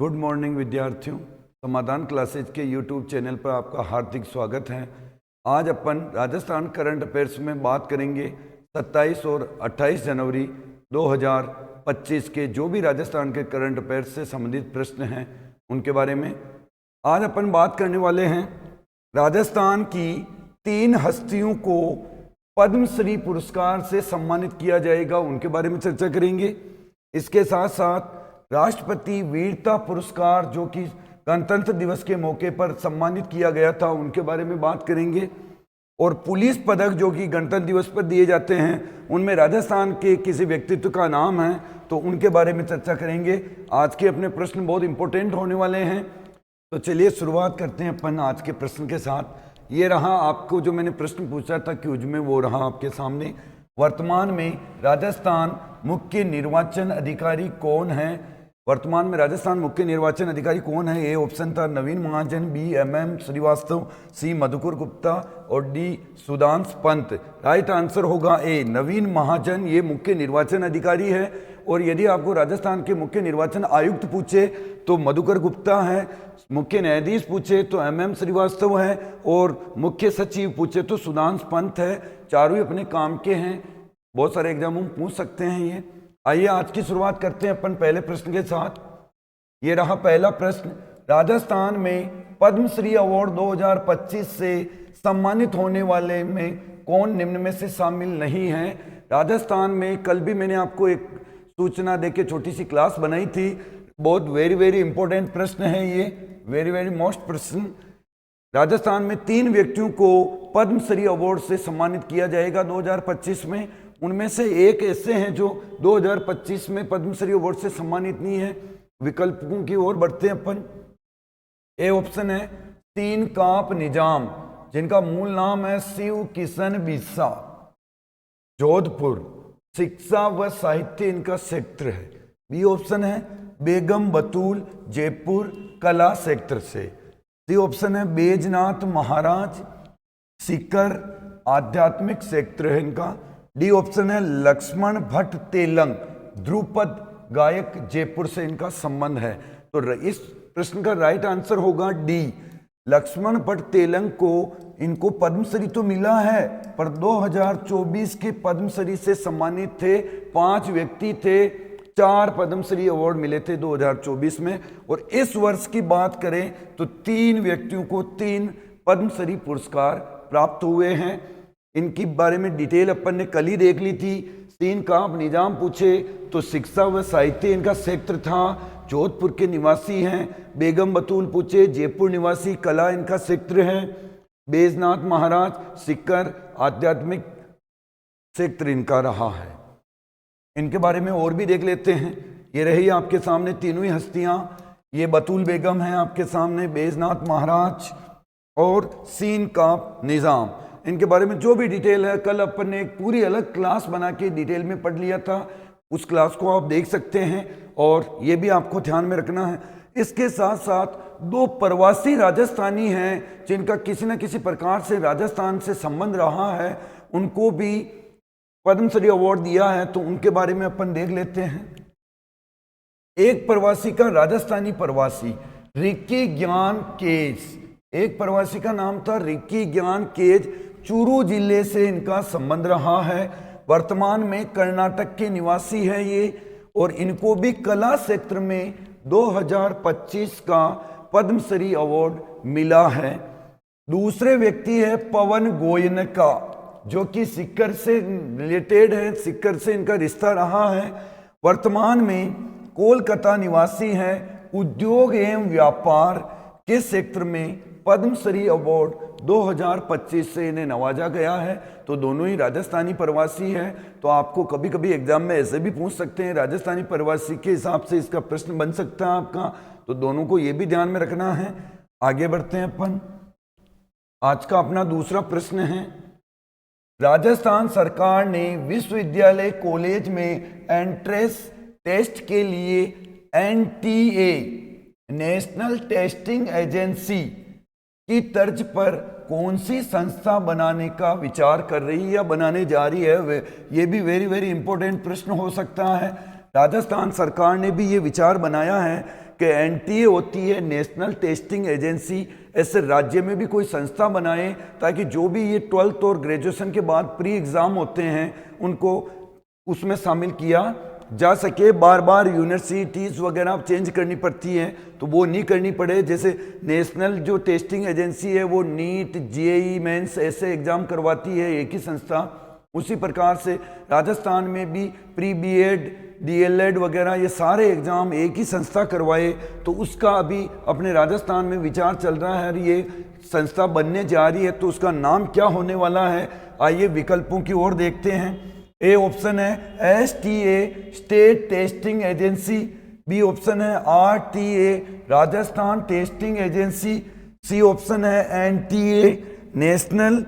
Good morning विद्यार्थियों। समाधान classes के यूट्यूब चैनल पर आपका हार्दिक स्वागत है। आज अपन राजस्थान करंट अफेयर्स में बात करेंगे 27 और 28 जनवरी 2025 के जो भी राजस्थान के करंट अफेयर्स से संबंधित प्रश्न हैं उनके बारे में। आज अपन बात करने वाले हैं राजस्थान की 3 हस्तियों को पद्मश्री पुरस्कार से सम्मानित किया जाएगा, उनके बारे में चर्चा करेंगे। इसके साथ साथ राष्ट्रपति वीरता पुरस्कार जो कि गणतंत्र दिवस के मौके पर सम्मानित किया गया था उनके बारे में बात करेंगे। और पुलिस पदक जो कि गणतंत्र दिवस पर दिए जाते हैं उनमें राजस्थान के किसी व्यक्तित्व का नाम है तो उनके बारे में चर्चा करेंगे। आज के अपने प्रश्न बहुत इंपॉर्टेंट होने वाले हैं, तो चलिए शुरुआत करते हैं अपन आज के प्रश्न के साथ। ये रहा आपको जो मैंने प्रश्न पूछा था क्यूज में, वो रहा आपके सामने। वर्तमान में राजस्थान मुख्य निर्वाचन अधिकारी कौन है? वर्तमान में राजस्थान मुख्य निर्वाचन अधिकारी कौन है? ए ऑप्शन था नवीन महाजन, बी MM श्रीवास्तव, सी मधुकर गुप्ता और D Sudhansh Pant. Right answer होगा ए नवीन महाजन, ये मुख्य निर्वाचन अधिकारी है। और यदि आपको राजस्थान के मुख्य निर्वाचन आयुक्त पूछे तो मधुकर गुप्ता है, मुख्य न्यायाधीश पूछे तो MM श्रीवास्तव है और मुख्य सचिव पूछे तो सुधांश पंत है। चारों ही अपने काम के हैं, बहुत सारे एग्जामों में पूछ सकते हैं ये। आइए आज की शुरुआत करते हैं अपन पहले प्रश्न के साथ। ये रहा पहला प्रश्न। राजस्थान में पद्मश्री अवार्ड 2025 से सम्मानित होने वाले में कौन निम्न में से शामिल नहीं है? राजस्थान में कल भी मैंने आपको एक सूचना देके छोटी सी क्लास बनाई थी। बहुत वेरी इंपॉर्टेंट प्रश्न है ये, वेरी मोस्ट प्रश्न। राजस्थान में 3 व्यक्तियों को पद्मश्री अवार्ड से सम्मानित किया जाएगा 2025 में। उनमें से एक ऐसे हैं जो 2025 में पद्मश्री अवार्ड से सम्मानित नहीं है। विकल्पों की ओर बढ़ते हैं अपन। ए ऑप्शन है तीन काप निजाम, जिनका मूल नाम है शिव किशन बिस्सा, जोधपुर, शिक्षा व साहित्य इनका क्षेत्र है। बी ऑप्शन है बेगम बतूल, जयपुर, कला क्षेत्र से। सी ऑप्शन है बैजनाथ महाराज, सीकर, आध्यात्मिक क्षेत्र है इनका। डी ऑप्शन है लक्ष्मण भट्ट तेलंग, ध्रुपद गायक, जयपुर से इनका संबंध है। तो इस प्रश्न का राइट आंसर होगा डी। लक्ष्मण भट्ट तेलंग को इनको पद्मश्री तो मिला है, पर 2024 के पद्मश्री से सम्मानित थे 5 व्यक्ति थे। 4 पद्मश्री अवार्ड मिले थे 2024 में। और इस वर्ष की बात करें तो 3 व्यक्तियों को 3 पद्मश्री पुरस्कार प्राप्त हुए हैं। इनकी बारे में डिटेल अपन ने कल ही देख ली थी। तीन काप निजाम पूछे तो शिक्षा व साहित्य इनका क्षेत्र था, जोधपुर के निवासी हैं। बेगम बतूल पूछे जयपुर निवासी, कला इनका क्षेत्र है। बैजनाथ महाराज, सीकर, आध्यात्मिक क्षेत्र इनका रहा है। इनके बारे में और भी देख लेते हैं। ये रही आपके सामने तीनों ही हस्तियां। ये बतूल बेगम है आपके सामने, बैजनाथ महाराज और सीन काप निजाम। इनके बारे में जो भी डिटेल है कल अपन ने एक पूरी अलग क्लास बना के डिटेल में पढ़ लिया था, उस क्लास को आप देख सकते हैं और ये भी आपको ध्यान में रखना है। इसके साथ साथ 2 प्रवासी राजस्थानी हैं जिनका किसी न किसी प्रकार से राजस्थान से संबंध रहा है, उनको भी पद्मश्री अवार्ड दिया है, तो उनके बारे में अपन देख लेते हैं। एक प्रवासी का राजस्थानी प्रवासी रिक्की ज्ञान केज, एक प्रवासी का नाम था रिक्की ज्ञान केज, चूरू जिले से इनका संबंध रहा है। वर्तमान में कर्नाटक के निवासी है ये, और इनको भी कला क्षेत्र में 2025 का पद्मश्री अवार्ड मिला है। दूसरे व्यक्ति है पवन गोयनका, जो कि सीकर से रिलेटेड है, सीकर से इनका रिश्ता रहा है। वर्तमान में कोलकाता निवासी है, उद्योग एवं व्यापार के क्षेत्र में पद्मश्री अवार्ड 2025 से इन्हें नवाजा गया है। तो दोनों ही राजस्थानी प्रवासी हैं। तो आपको कभी कभी एग्जाम में ऐसे भी पूछ सकते हैं, राजस्थानी प्रवासी के हिसाब से इसका प्रश्न बन सकता है आपका, तो दोनों को ये भी ध्यान में रखना है। आगे बढ़ते हैं अपन। आज का अपना दूसरा प्रश्न है। राजस्थान सरकार ने विश्वविद्यालय कॉलेज में एंट्रेंस टेस्ट के लिए NTA नेशनल टेस्टिंग एजेंसी की तर्ज पर कौन सी संस्था बनाने का विचार कर रही है या बनाने जा रही है? ये भी वेरी इंपॉर्टेंट प्रश्न हो सकता है। राजस्थान सरकार ने भी ये विचार बनाया है कि एनटीए होती है नेशनल टेस्टिंग एजेंसी, ऐसे राज्य में भी कोई संस्था बनाए ताकि जो भी ये 12th और ग्रेजुएशन के बाद प्री एग्ज़ाम होते हैं उनको उसमें शामिल किया जा सके। बार बार यूनिवर्सिटीज़ वगैरह चेंज करनी पड़ती हैं तो वो नहीं करनी पड़े। जैसे नेशनल जो टेस्टिंग एजेंसी है वो नीट, जेईई मेंस ऐसे एग्ज़ाम करवाती है एक ही संस्था, उसी प्रकार से राजस्थान में भी प्री बीएड, डीएलएड वगैरह ये सारे एग्ज़ाम एक ही संस्था करवाए, तो उसका अभी अपने राजस्थान में विचार चल रहा है। ये संस्था बनने जा रही है तो उसका नाम क्या होने वाला है, आइए विकल्पों की ओर देखते हैं। ए ऑप्शन है STA state testing agency, B option है RTA Rajasthan testing agency, C option है एनटीए नेशनल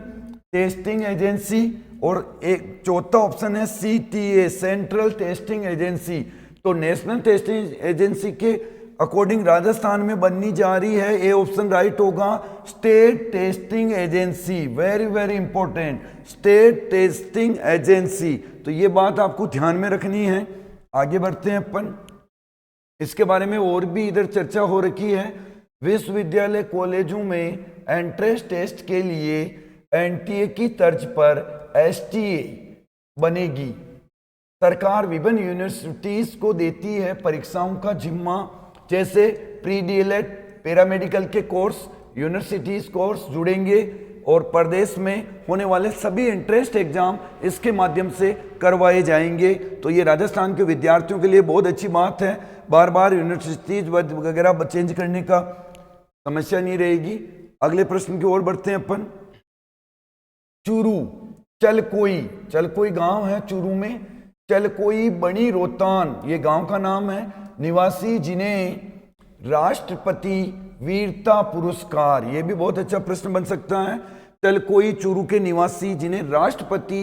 टेस्टिंग एजेंसी और एक चौथा ऑप्शन है सीटीए सेंट्रल टेस्टिंग एजेंसी। तो नेशनल टेस्टिंग एजेंसी के अकॉर्डिंग राजस्थान में बननी जा रही है, ए ऑप्शन राइट होगा state testing agency. Very very important, state testing agency. तो ये बात आपको ध्यान में रखनी है। आगे बढ़ते हैं अपन, इसके बारे में और भी इधर चर्चा हो रखी है। विश्वविद्यालय कॉलेजों में एंट्रेंस टेस्ट के लिए एनटीए की तर्ज पर एसटीए बनेगी। सरकार विभिन्न यूनिवर्सिटीज को देती है परीक्षाओं का जिम्मा, जैसे प्री डीएलएड, पैरामेडिकल के कोर्स, यूनिवर्सिटीज कोर्स जुड़ेंगे और प्रदेश में होने वाले सभी एंट्रेंस एग्जाम इसके माध्यम से करवाए जाएंगे। तो ये राजस्थान के विद्यार्थियों के लिए बहुत अच्छी बात है, बार बार यूनिवर्सिटीज वगैरह चेंज करने का समस्या नहीं रहेगी। अगले प्रश्न की ओर बढ़ते हैं अपन। चूरू चलकोई गांव है चूरू में, चलकोई बड़ी रोहतान ये गांव का नाम है। निवासी जिन्हें राष्ट्रपति वीरता पुरस्कार, ये भी बहुत अच्छा प्रश्न बन सकता है। चलकोई चूरू के निवासी जिन्हें राष्ट्रपति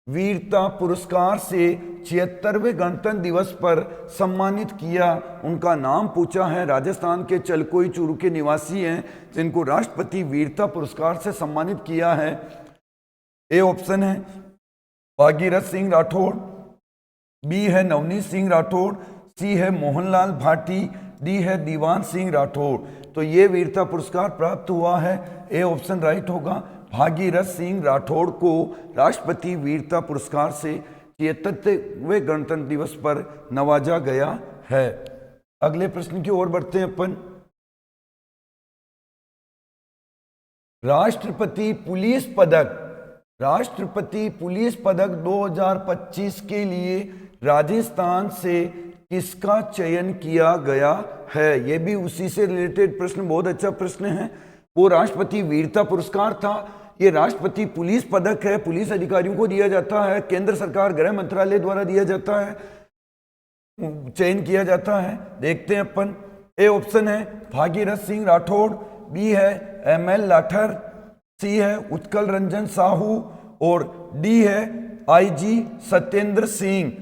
वीरता पुरस्कार से 76वें गणतंत्र दिवस पर सम्मानित किया, उनका नाम पूछा है। राजस्थान के चलकोई चूरू के निवासी हैं जिनको राष्ट्रपति वीरता पुरस्कार से सम्मानित किया है। ए ऑप्शन है भागीरथ सिंह राठौड़, बी है नवनीत सिंह राठौड़, सी है मोहनलाल भाटी, डी है दीवान सिंह राठौड़। तो ये वीरता पुरस्कार प्राप्त हुआ है, ए ऑप्शन राइट होगा। भागीरथ सिंह राठौड़ को राष्ट्रपति वीरता पुरस्कार से 73वें गणतंत्र दिवस पर नवाजा गया है। अगले प्रश्न की ओर बढ़ते हैं अपन। राष्ट्रपति पुलिस पदक 2025 के लिए राजस्थान से किसका चयन किया गया है? यह भी उसी से रिलेटेड प्रश्न, बहुत अच्छा प्रश्न है। वो राष्ट्रपति वीरता पुरस्कार था, ये राष्ट्रपति पुलिस पदक है, पुलिस अधिकारियों को दिया जाता है, केंद्र सरकार गृह मंत्रालय द्वारा दिया जाता है, चयन किया जाता है। देखते हैं अपन। ए ऑप्शन है भागीरथ सिंह राठौड़, बी है एमएल लाठर, सी है उत्कल रंजन साहू और डी है IG Satyendra Singh.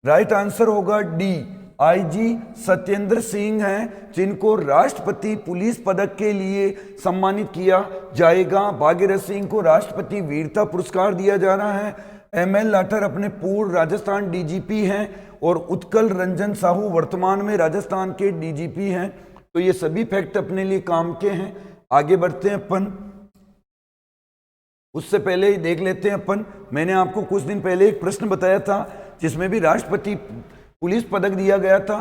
Right answer होगा डी, आईजी सत्येंद्र सिंह हैं जिनको राष्ट्रपति पुलिस पदक के लिए सम्मानित किया जाएगा। भागीरथ सिंह को राष्ट्रपति वीरता पुरस्कार दिया जा रहा है। एमएल लाठर अपने पूर्व राजस्थान डीजीपी हैं और उत्कल रंजन साहू वर्तमान में राजस्थान के डीजीपी हैं। तो ये सभी फैक्ट अपने लिए काम के हैं। आगे बढ़ते हैं अपन। उससे पहले ही देख लेते हैं अपन, मैंने आपको कुछ दिन पहले एक प्रश्न बताया था जिसमें भी राष्ट्रपति पुलिस पदक दिया गया था,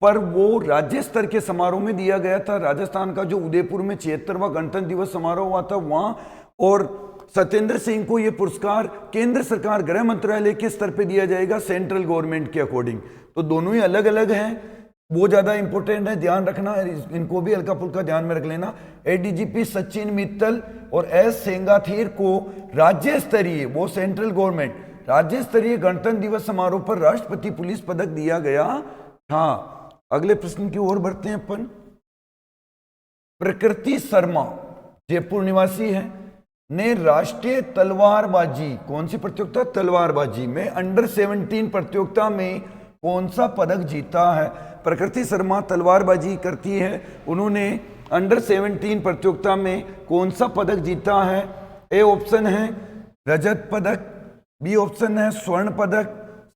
पर वो राज्य स्तर के समारोह में दिया गया था। राजस्थान का जो उदयपुर में 76वां गणतंत्र दिवस समारोह हुआ था वहां, और सत्येंद्र सिंह को ये पुरस्कार केंद्र सरकार गृह मंत्रालय के स्तर पे दिया जाएगा, सेंट्रल गवर्नमेंट के अकॉर्डिंग। तो दोनों ही अलग अलग हैं, वो ज़्यादा इंपॉर्टेंट है, ध्यान रखना, इनको भी हल्का फुल्का ध्यान में रख लेना। एडीजीपी सचिन मित्तल और एस सेंगाथीर को राज्य स्तरीय, वो सेंट्रल गवर्नमेंट राज्य स्तरीय गणतंत्र दिवस समारोह पर राष्ट्रपति पुलिस पदक दिया गया था। अगले प्रश्न की ओर बढ़ते हैं अपन। प्रकृति शर्मा जयपुर निवासी है, ने राष्ट्रीय तलवारबाजी, कौन सी प्रतियोगिता? तलवारबाजी में अंडर 17 प्रतियोगिता में कौन सा पदक जीता है? प्रकृति शर्मा तलवारबाजी करती है, उन्होंने अंडर 17 प्रतियोगिता में कौन सा पदक जीता है? ए ऑप्शन है रजत पदक, बी ऑप्शन है स्वर्ण पदक,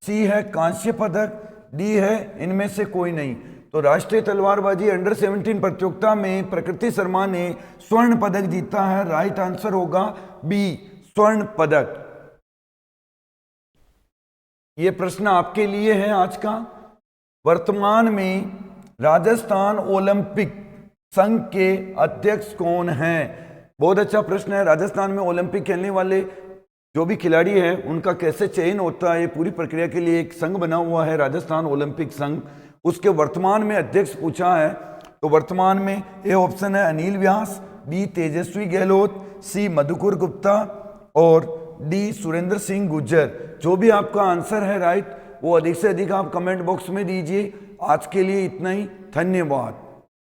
सी है कांस्य पदक, डी है इनमें से कोई नहीं। तो राष्ट्रीय तलवारबाजी अंडर 17 प्रतियोगिता में प्रकृति शर्मा ने स्वर्ण पदक जीता है। राइट आंसर होगा बी, स्वर्ण पदक। ये प्रश्न आपके लिए है आज का। वर्तमान में राजस्थान ओलंपिक संघ के अध्यक्ष कौन हैं? बहुत अच्छा प्रश्न है। राजस्थान में ओलंपिक खेलने वाले जो भी खिलाड़ी हैं उनका कैसे चयन होता है, ये पूरी प्रक्रिया के लिए एक संघ बना हुआ है राजस्थान ओलंपिक संघ। उसके वर्तमान में अध्यक्ष पूछा है, तो वर्तमान में ए ऑप्शन है अनिल व्यास, बी तेजस्वी गहलोत, सी मधुकर गुप्ता और डी सुरेंद्र सिंह गुर्जर। जो भी आपका आंसर है राइट, वो अधिक से अधिक आप कमेंट बॉक्स में दीजिए। आज के लिए इतना ही, धन्यवाद।